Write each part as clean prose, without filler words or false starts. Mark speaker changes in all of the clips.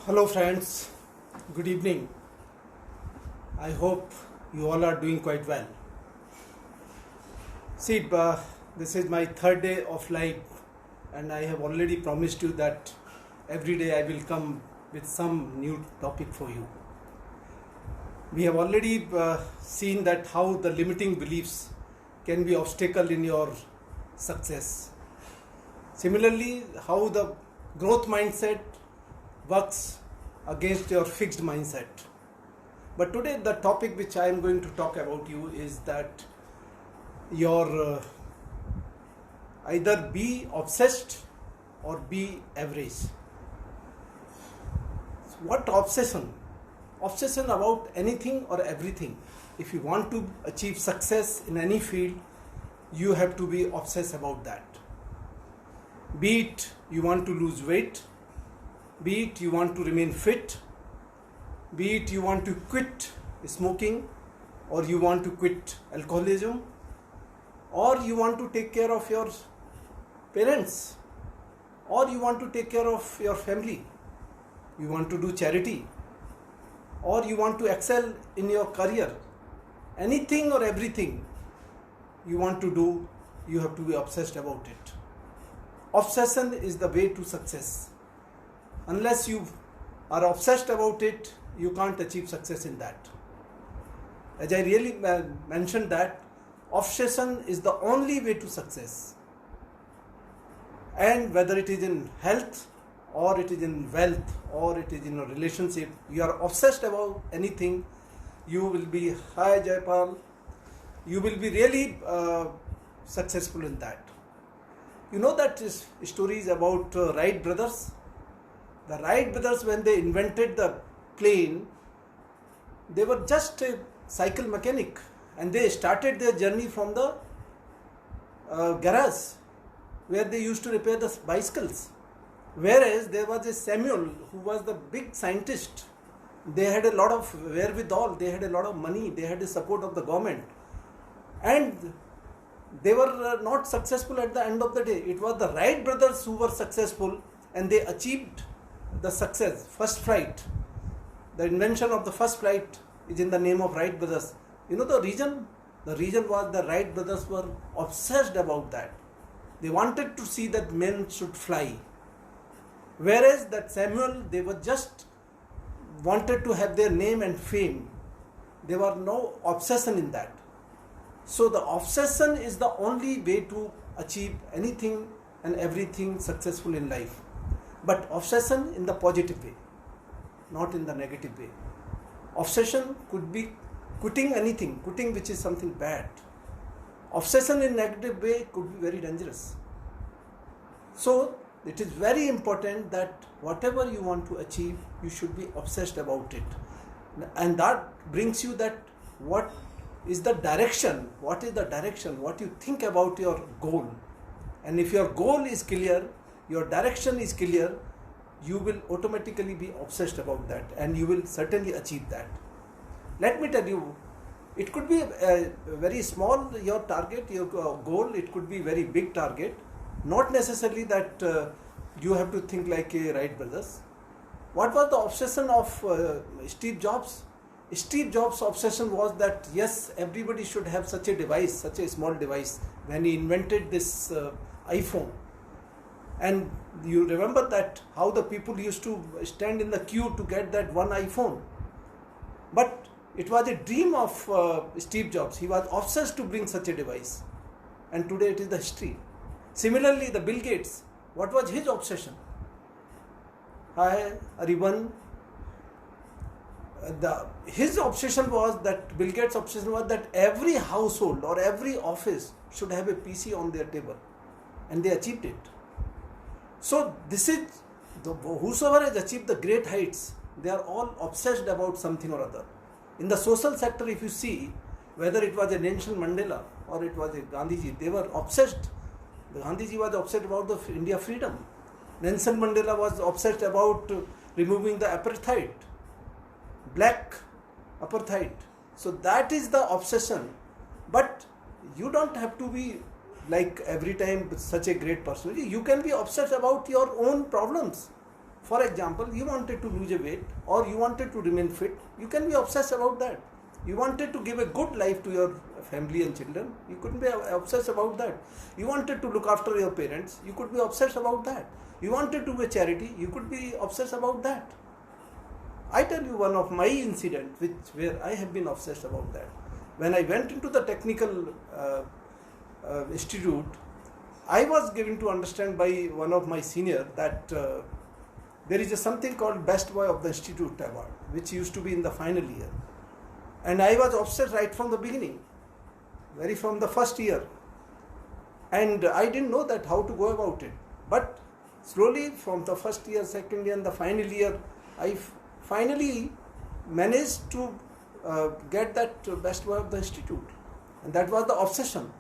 Speaker 1: Hello friends, good evening. I hope you all are doing quite well. See, this is my third day of life and I have already promised you that every day I will come with some new topic for you. We have already seen that how the limiting beliefs can be obstacle in your success. Similarly, how the growth mindset works against your fixed mindset. But today the topic which I am going to talk about you is that your either be obsessed or be average. What obsession? Obsession about anything or everything. If you want to achieve success in any field, you have to be obsessed about that. Be it you want to lose weight, be it you want to remain fit, be it you want to quit smoking, or you want to quit alcoholism, or you want to take care of your parents, or you want to take care of your family, you want to do charity, or you want to excel in your career. Anything or everything you want to do, you have to be obsessed about it. Obsession is the way to success. Unless you are obsessed about it, you can't achieve success in that. As I really mentioned that obsession is the only way to success. And whether it is in health, or it is in wealth, or it is in a relationship, you are obsessed about anything, you will be, hi Jaipal, you will be really successful in that. You know that story is about Wright brothers. The Wright brothers, when they invented the plane, they were just a cycle mechanic and they started their journey from the garage where they used to repair the bicycles. Whereas there was a Samuel who was the big scientist. They had a lot of wherewithal, they had a lot of money, they had the support of the government. And they were not successful at the end of the day. It was the Wright brothers who were successful and they achieved the success. First flight, the invention of the first flight is in the name of Wright brothers. You know the reason? The reason was the Wright brothers were obsessed about that. They wanted to see that men should fly. Whereas that Samuel, they were just wanted to have their name and fame. There were no obsession in that. So the obsession is the only way to achieve anything and everything successful in life. But obsession in the positive way, not in the negative way. Obsession could be quitting anything, quitting which is something bad. Obsession in negative way could be very dangerous. So it is very important that whatever you want to achieve, you should be obsessed about it. And that brings you that what is the direction, what you think about your goal. And if your goal is clear, your direction is clear, you will automatically be obsessed about that and you will certainly achieve that. Let me tell you, it could be very small, your target, your goal, it could be very big target. Not necessarily that you have to think like a Wright brothers. What was the obsession of Steve Jobs? Steve Jobs' obsession was that yes, everybody should have such a device, such a small device, when he invented this iPhone. And you remember that how the people used to stand in the queue to get that one iPhone. But it was a dream of Steve Jobs. He was obsessed to bring such a device. And today it is the history. Similarly, the Bill Gates, what was his obsession? Hi, everyone. His obsession was that, Bill Gates' obsession was that every household or every office should have a PC on their table. And they achieved it. So this is, whosoever has achieved the great heights, they are all obsessed about something or other. In the social sector, if you see, whether it was a Nelson Mandela or it was a Gandhiji, they were obsessed. The Gandhiji was obsessed about the India freedom. Nelson Mandela was obsessed about removing the apartheid, black apartheid. So that is the obsession. But you don't have to be like every time such a great personality. You can be obsessed about your own problems. For example, you wanted to lose a weight or you wanted to remain fit, you can be obsessed about that. You wanted to give a good life to your family and children, you couldn't be obsessed about that. You wanted to look after your parents, you could be obsessed about that. You wanted to do a charity, you could be obsessed about that. I tell you one of my incidents where I have been obsessed about that. When I went into the technical institute, I was given to understand by one of my senior that there is something called Best Boy of the Institute Award, which used to be in the final year. And I was obsessed right from the beginning, from the first year. And I didn't know that how to go about it. But slowly from the first year, second year and the final year, I finally managed to get that Best Boy of the Institute. And that was the obsession.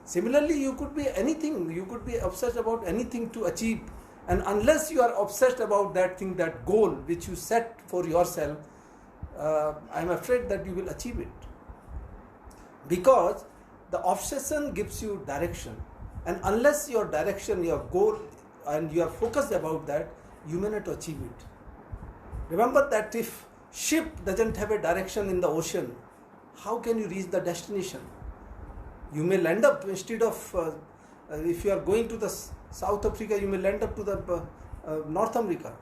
Speaker 1: Similarly, you could be anything, you could be obsessed about anything to achieve. And unless you are obsessed about that thing, that goal which you set for yourself, I am afraid that you will achieve it. Because the obsession gives you direction. And unless your direction, your goal, and you are focused about that, you may not achieve it. Remember that if ship doesn't have a direction in the ocean, how can you reach the destination? You may land up, instead of, if you are going to the South Africa, you may land up to the North America.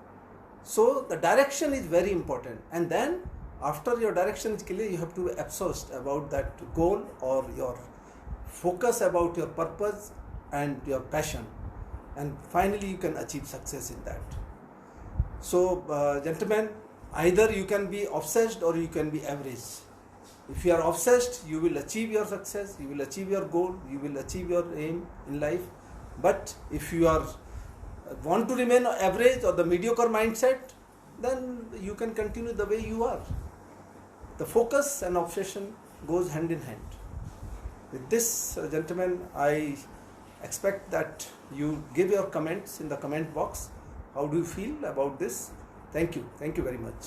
Speaker 1: So the direction is very important. And then after your direction is clear, you have to be obsessed about that goal or your focus about your purpose and your passion. And finally you can achieve success in that. So gentlemen, either you can be obsessed or you can be average. If you are obsessed, you will achieve your success, you will achieve your goal, you will achieve your aim in life. But if you want to remain average or the mediocre mindset, then you can continue the way you are. The focus and obsession goes hand in hand. With this, gentlemen, I expect that you give your comments in the comment box. How do you feel about this? Thank you. Thank you very much.